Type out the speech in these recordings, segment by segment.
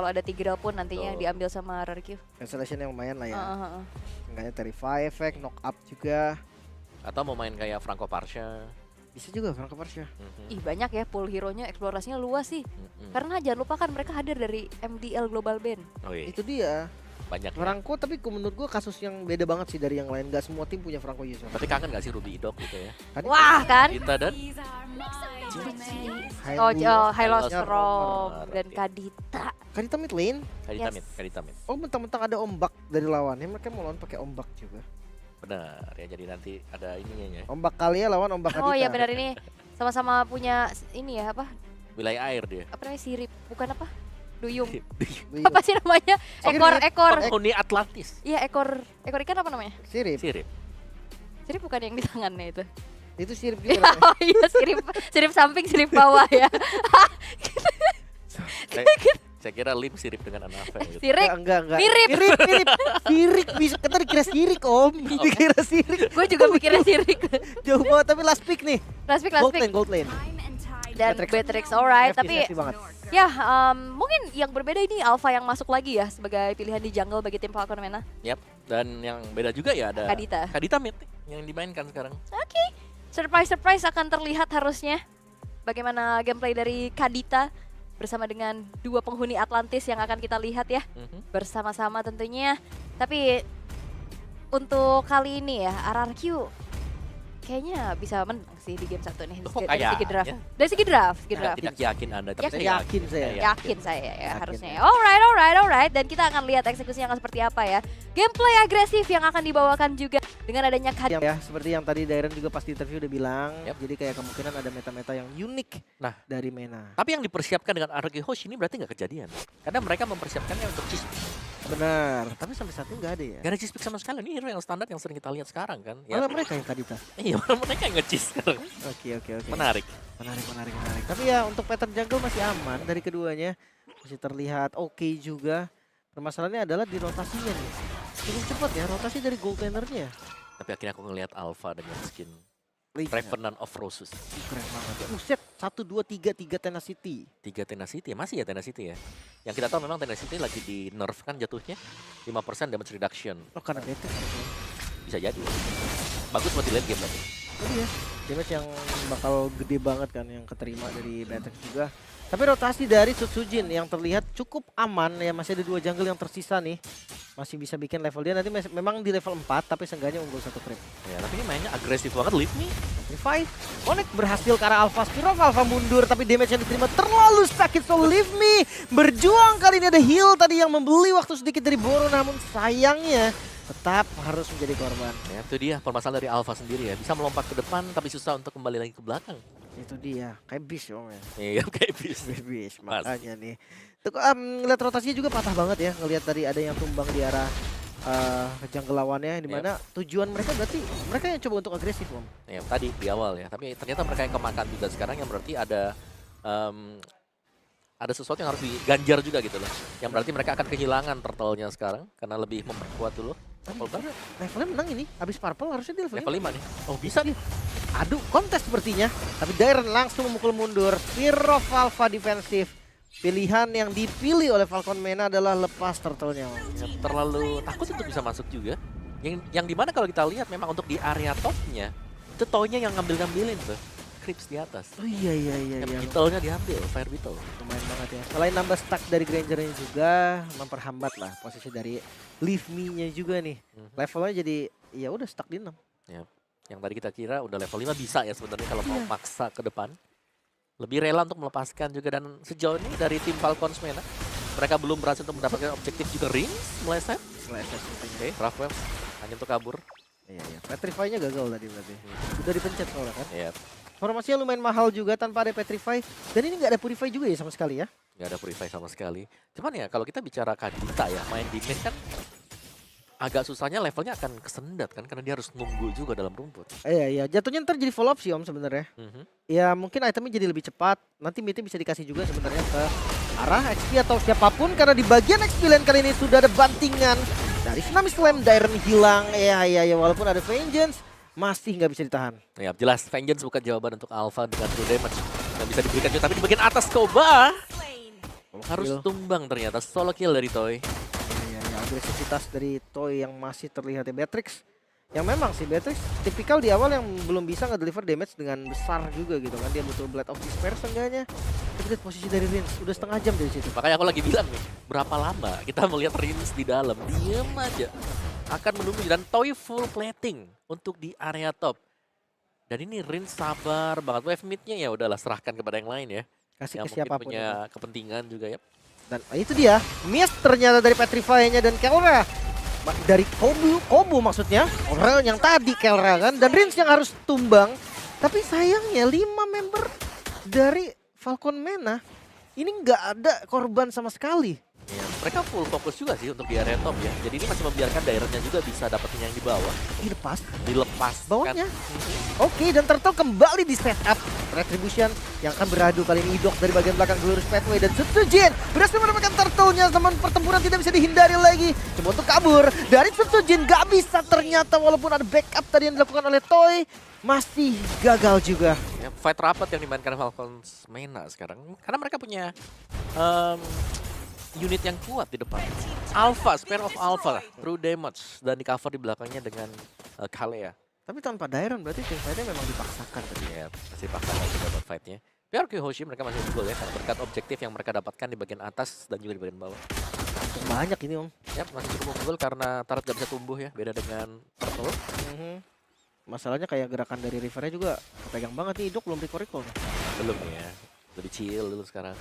Kalau ada Tigreal pun nantinya diambil sama RRQ. Cancellation yang lumayan lah ya. Enggaknya Terrify Effect, Knock Up juga. Atau mau main kayak Franco Parsha. Bisa juga Franco Parsha. Ih banyak ya pool hero-nya, eksplorasinya luas sih. Karena jangan lupa kan mereka hadir dari MDL Global Band. Oh iya. Itu dia. Banyak ya. Franco tapi menurut gua kasus yang beda banget sih dari yang lain. Gak semua tim punya Franco Yuson. Berarti kangen gak sih Ruby Dog gitu ya? Wah kan? Kita dan Hylos Hylos Rom Rom. dan Kadita. Kadita mid lane. Kadita mid. Oh mentang-mentang ada ombak dari lawannya, mereka mau lawan pakai ombak juga. Benar ya, jadi nanti ada ininya ya. Ombak kali ya lawan ombak Kadita. Oh iya benar ini sama-sama punya ini ya apa? Wilayah air dia. Apa namanya sirip? Bukan apa? Duyung. Duyung. Apa sih namanya? Ekor. Penghuni Atlantis. Iya ekor ikan apa namanya? Sirip. Sirip bukan yang di tangannya itu. Itu sirip juga. Oh iya sirip samping sirip bawah ya. Saya kira Lim sirip dengan Anafa gitu. Sirik. Enggak. Mirip. Sirik bisa kita dikira sirik om. Dikira sirik. Gue juga mikirnya sirik. Jauh banget tapi last pick nih. Last pick. Gold lane. Dan Beatrix alright, tapi Safety banget. ya mungkin yang berbeda ini Alpha yang masuk lagi ya sebagai pilihan di jungle bagi tim Falcon Mena. Yap. Dan yang beda juga ya ada Kadita mid yang dimainkan sekarang. Oke. Surprise akan terlihat harusnya bagaimana gameplay dari Kadita bersama dengan dua penghuni Atlantis yang akan kita lihat ya bersama-sama tentunya. Tapi untuk kali ini ya RRQ kayaknya bisa menang sih di game 1 nih dari segi draft. Dari segi draft. Tidak yakin Anda, tapi saya yakin. Yakin saya ya harusnya. Alright. Dan kita akan lihat eksekusi yang seperti apa ya. Gameplay agresif yang akan dibawakan juga dengan adanya ya, seperti yang tadi Dairen juga pas di interview udah bilang. Jadi kayak kemungkinan ada meta-meta yang unik dari Mena. Tapi yang dipersiapkan dengan RRQ Host ini berarti nggak kejadian. Karena mereka mempersiapkannya untuk cheese. Benar, tapi sampai saat ini nggak ada ya. Gak ada cheese pick sama sekali. Ini hero yang standar yang sering kita lihat sekarang kan. Malah mereka yang Kadita. Iya, malah mereka yang nge-cheese sekarang. Oke. Menarik. Tapi ya untuk pattern jungle masih aman dari keduanya. Masih terlihat oke juga. Permasalahannya adalah di rotasinya nih. Cukup cepat ya rotasi dari goaltendernya. Tapi akhirnya aku ngelihat Alpha dengan skin Revenant of Roses. Keren banget ya. Buset, 1, 2, 3 Tenacity. 3 Tenacity, masih ya Tenacity ya. Yang kita tahu memang Tenacity lagi di nerf kan jatuhnya. 5% damage reduction. Oh karena beta. Bisa jadi. Bagus buat di late game berarti. Oh iya, damage yang bakal gede banget kan yang keterima dari Betex juga. Tapi rotasi dari Sutsujin yang terlihat cukup aman ya, masih ada 2 jungle yang tersisa nih. Masih bisa bikin level dia nanti memang di level 4 tapi seenggaknya unggul 1 creep. Ya, tapi ini mainnya agresif banget Leave Me. Revive. Connect berhasil ke arah Alpha Spirov, Alpha mundur tapi damage yang diterima terlalu sakit. So Leave Me berjuang kali ini ada heal tadi yang membeli waktu sedikit dari Boro namun sayangnya tetap harus menjadi korban. Ya, itu dia permasalahan dari Alpha sendiri ya. Bisa melompat ke depan tapi susah untuk kembali lagi ke belakang. Itu dia, kayak bis om ya. Iya, kayak bis. Bis, makanya nih. Ngeliat rotasinya juga patah banget ya. Ngelihat tadi ada yang tumbang di arah jungle lawannya. Dimana tujuan mereka berarti mereka yang coba untuk agresif om. Ya, tadi di awal ya. Tapi ternyata mereka yang kemakan juga sekarang yang berarti ada sesuatu yang harus diganjar juga gitu loh. Yang berarti mereka akan kehilangan turtle-nya sekarang karena lebih memperkuat dulu. Levelnya menang ini, habis purple harusnya di level 5 nih. Oh bisa nih. Aduh, kontes sepertinya. Tapi Dairen langsung memukul mundur. Spirov Alpha defensif. Pilihan yang dipilih oleh Falcon Mena adalah lepas turtle-nya. Ya, terlalu takut untuk bisa masuk juga. Yang dimana kalau kita lihat memang untuk di area topnya itu toy-nya yang ngambil-ngambilin tuh. Creeps di atas. Oh iya. Beetle-nya diambil, Fire Beetle. Lumayan banget ya. Selain nambah stack dari Granger-nya juga memperhambat lah posisi dari Leave Me-nya juga nih. Levelnya jadi ya udah stuck di 6. Ya. Yang tadi kita kira udah level 5 bisa ya sebenarnya kalau mau maksa ke depan. Lebih rela untuk melepaskan juga dan sejauh ini dari tim Falcons Mena mereka belum berhasil untuk mendapatkan objektif juga rings meleset. Oke, Rafael hanya untuk kabur. Iya. Petrify-nya gagal tadi berarti. Udah dipencet soalnya kan? Iya. Formasinya lumayan mahal juga tanpa ada Petrify. Dan ini nggak ada Purify juga ya sama sekali ya? Nggak ada Purify sama sekali. Cuman ya kalau kita bicara Kadita ya, main di mid kan agak susahnya levelnya akan kesendat kan. Karena dia harus nunggu juga dalam rumput. Iya. Jatuhnya ntar jadi follow up sih om sebenarnya. Ya mungkin itemnya jadi lebih cepat. Nanti midnya bisa dikasih juga sebenarnya ke arah XP atau siapapun. Karena di bagian XP lane kali ini sudah ada bantingan. Dari Tsunami Slam, Dairen hilang. Ya walaupun ada Vengeance. Masih nggak bisa ditahan. Ya jelas Vengeance bukan jawaban untuk Alpha dengan true damage yang bisa diberikan juga. Tapi di bagian atas Koba Harus tumbang ternyata solo kill dari Toy. Iya, agresivitas dari Toy yang masih terlihat ya. Beatrix yang memang sih Beatrix tipikal di awal yang belum bisa nge-deliver damage dengan besar juga gitu kan. Dia butuh Blade of Despair seenggaknya. Tapi lihat posisi dari Rins udah setengah jam dari situ. Makanya aku lagi bilang nih, berapa lama kita melihat Rins di dalam, diem aja. Akan menunggu dan Toy full plating untuk di area top. Dan ini Rins sabar banget. Wave mid-nya ya udahlah serahkan kepada yang lain ya. Kasih Yang ke mungkin siapapun. punya kepentingan juga ya. Dan itu dia, miss ternyata dari Petrify-nya dan Kelra. Dari Kobu maksudnya, orang yang tadi Kelra kan. Dan Rins yang harus tumbang. Tapi sayangnya 5 member dari Falcon Mena ini nggak ada korban sama sekali. Ya, mereka full fokus juga sih untuk di area top ya. Jadi ini masih membiarkan daerahnya juga bisa dapetin yang di bawah. Dilepas. Bawahnya. Oke, dan Turtle kembali di setup. Retribution yang akan beradu kali ini Idok dari bagian belakang Glorious Pathway dan Setsujin berhasil mendapatkan Turtle-nya. Namun pertempuran tidak bisa dihindari lagi. Coba untuk kabur dari Setsujin, gak bisa ternyata walaupun ada backup tadi yang dilakukan oleh Toy. Masih gagal juga. Ya, fight rapat yang dimainkan Falcons Mena sekarang. Karena mereka punya unit yang kuat di depan. Alpha, Spear of Alpha, true damage. Dan di cover di belakangnya dengan Kalea. Tapi tanpa Dairon berarti tim fight-nya memang dipaksakan tadi. Ya, masih paksakan juga buat fight-nya. PRQ Hoshi mereka masih unggul ya, karena berkat objektif yang mereka dapatkan di bagian atas dan juga di bagian bawah. Banyak ini Om. Ya, masih cukup unggul karena turret gak bisa tumbuh ya, beda dengan Turtle. Masalahnya kayak gerakan dari Rivernya juga kepegang banget nih. Idok belum recall. Belum ya, lebih chill dulu sekarang.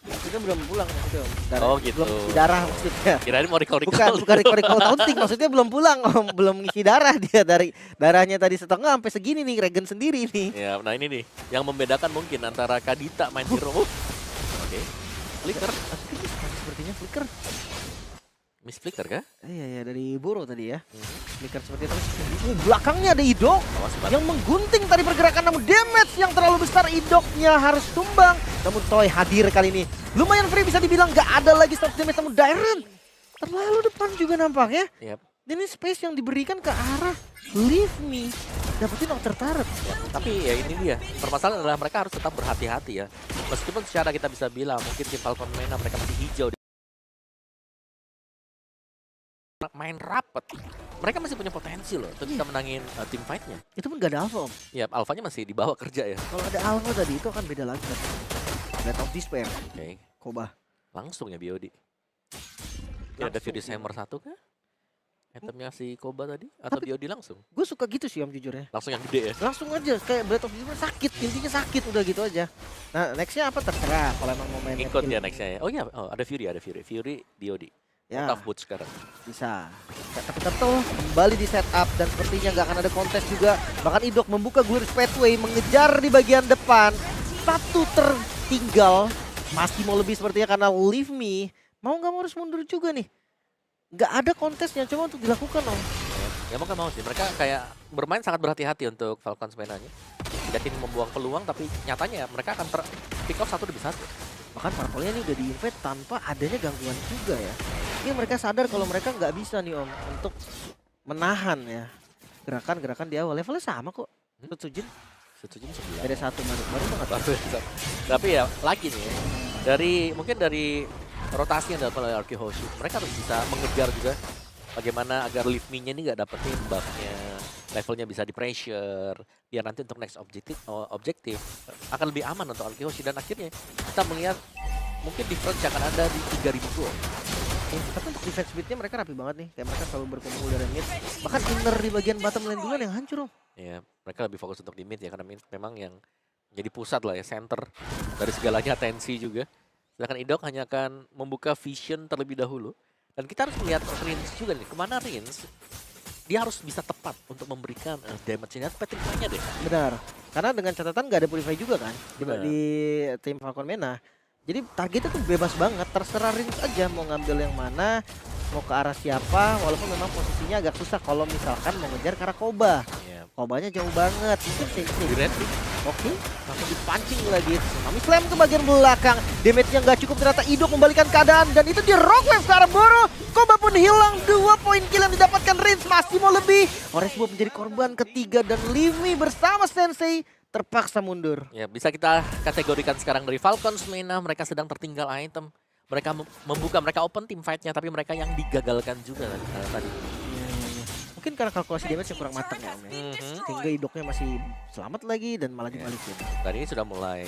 Maksudnya belum pulang maksudnya Om. Oh gitu. Belum isi darah maksudnya. Kirain mau recall. Bukan recall taunting, maksudnya belum pulang Om. Belum ngisi darah dia dari darahnya tadi setengah sampai segini nih, regen sendiri nih. Ya, nah ini nih yang membedakan mungkin antara Kadita main hero. Oke. Flicker. Sepertinya flicker. Miss Flicker kah? Iya dari Boro tadi ya. Flicker seperti itu. Belakangnya ada Idok yang menggunting tadi pergerakan, namun damage yang terlalu besar. Idoknya harus tumbang. Namun Toy hadir kali ini. Lumayan free bisa dibilang, gak ada lagi stop damage, namun Dairon terlalu depan juga nampaknya. Yep. Dan ini space yang diberikan ke arah Leave Me. Dapetin outer turret. Ya, tapi ya ini dia. Permasalahan adalah mereka harus tetap berhati-hati ya. Meskipun secara kita bisa bilang mungkin tim Falcon Mena mereka masih hijau. Main rapet, mereka masih punya potensi loh untuk bisa menangin tim fight-nya. Itu pun gak ada alpha Om. Ya, alfanya masih dibawa kerja ya. Kalau ada alpha tadi itu akan beda lagi. Blade of Despair. Oke. Koba. Langsung ya BOD. Ya, ada Furious Hammer 1 kah? Itemnya si Koba tadi? Atau BOD langsung? Gue suka gitu sih Om jujur ya. Langsung yang gede ya? Langsung aja kayak Blade of Despair sakit, intinya sakit udah gitu aja. Nah nextnya apa terserah kalau emang mau main Ikut ya nextnya ya? Oh iya, ada Fury. Fury BOD. ya Tough Boots sekarang. bisa. Tapi Turtle kembali di setup dan sepertinya nggak akan ada kontes juga. Bahkan Idok membuka Glorious Pathway mengejar di bagian depan. Satu tertinggal. Masih mau lebih sepertinya karena Leave Me. Mau nggak mau harus mundur juga nih. Nggak ada kontesnya, coba untuk dilakukan Om. Ya mau gak mau sih, mereka kayak bermain sangat berhati-hati untuk Falcons Mena-nya. Tidak ingin membuang peluang, tapi nyatanya mereka akan pick off 1 demi 1. Bahkan Purple-nya ini udah di-invade tanpa adanya gangguan juga ya. Ini mereka sadar kalau mereka nggak bisa nih Om untuk menahan ya gerakan-gerakan di awal. Levelnya sama kok. Setsujin Setsujin 9. beda 1 baru banget. Tapi ya lagi nih ya, mungkin dari rotasi yang dilakukan oleh RQ Hoshi, mereka harus bisa mengejar juga bagaimana agar Leave Me-nya ini nggak dapetin buff-nya, levelnya bisa di pressure, biar nanti untuk next objektif akan lebih aman untuk RQ Hoshi. Dan akhirnya kita melihat mungkin difference akan ada di 3000 goal. Tapi untuk defense mid-nya mereka rapi banget nih. Kayak mereka selalu berkumpul dari mid. Bahkan inner di bagian bottom lane duluan yang hancur Om. Ya, mereka lebih fokus untuk di mid ya, karena mid memang yang jadi pusat lah ya, center dari segalanya, atensi juga. Sedangkan Idok hanya akan membuka vision terlebih dahulu. Dan kita harus melihat Rins juga nih, kemana Rins. Dia harus bisa tepat untuk memberikan damage-nya. Petrify-nya deh. Benar. Karena dengan catatan nggak ada Purify juga kan Benar. di tim Falcon Mena. Jadi targetnya tuh bebas banget, terserah Rins aja mau ngambil yang mana, mau ke arah siapa, walaupun memang posisinya agak susah kalau misalkan mau ngejar ke arah Koba. Ya. Kobanya jauh banget, mungkin sih. Di red pick. Oke, langsung dipancing lagi. Tsunami Slam ke bagian belakang. Damage-nya nggak cukup, ternyata Idok membalikan keadaan. Dan itu di Rock Wave ke arah Boro. Koba pun hilang, 2 poin kill yang didapatkan Rins. Masih mau lebih. Orange Bob menjadi korban ketiga dan Leave Me bersama Sensei terpaksa mundur. Ya, bisa kita kategorikan sekarang dari Falcons Mena, mereka sedang tertinggal item. mereka membuka, mereka open team fight-nya, tapi mereka yang digagalkan juga tadi. Mungkin karena kalkulasi damage yang kurang matang ya Om ya. Sehingga idoknya masih selamat lagi dan malah dibalikin. Dan ini sudah mulai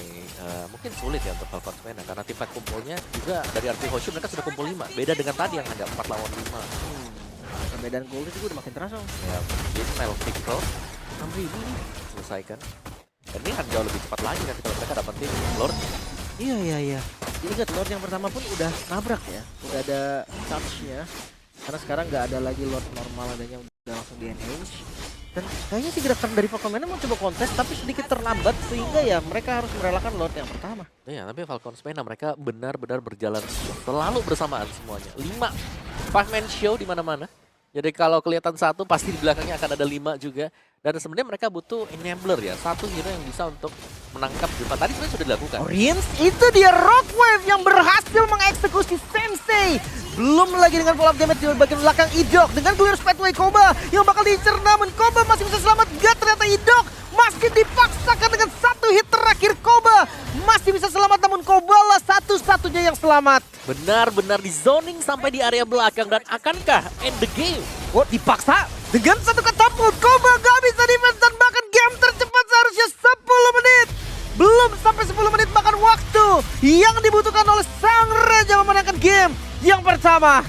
mungkin sulit ya untuk Falcons Mena karena tim fight kumpulnya juga dari RP Hoshu mereka sudah kumpul 5. Beda dengan tadi yang hanya 4 lawan 5. Perbedaan gold juga udah makin terasa Om. Ya, mungkin Mel Pickle 6.000 nih. selesaikan. Dan ini akan jauh lebih cepat lagi nanti kalau mereka dapetin Lord. Iya. Jadi ingat Lord yang pertama pun udah nabrak ya. Udah ada charge-nya. Karena sekarang nggak ada lagi Lord normal, adanya udah langsung di enhance. Dan kayaknya sih gerakan dari Falcon Mena mau coba kontes tapi sedikit terlambat sehingga ya mereka harus merelakan Lord yang pertama. Iya, tapi Falcons Mena mereka benar-benar berjalan selalu bersamaan semuanya. 5 5-man show di mana-mana. Jadi kalau kelihatan satu pasti di belakangnya akan ada 5 juga. Dan sebenarnya mereka butuh enabler ya, satu hero yang bisa untuk menangkap Jupa. Tadi sebenarnya sudah dilakukan. Oriens, itu dia Rockwave yang berhasil mengeksekusi Sensei. Belum lagi dengan follow up damage di bagian belakang Idok. Dengan clear Spatway Koba yang bakal diincer, namun Koba masih bisa selamat. Gak, ternyata Idok masih dipaksakan dengan satu hit terakhir. Koba masih bisa selamat, namun Koba lah satu-satunya yang selamat. Benar-benar di zoning sampai di area belakang. Dan akankah end the game? Oh, dipaksa dengan satu katapult. Koba gak bisa defense dan bahkan game tercepat seharusnya 10 menit. Belum sampai 10 menit bahkan waktu yang dibutuhkan oleh sang raja memenangkan game yang pertama.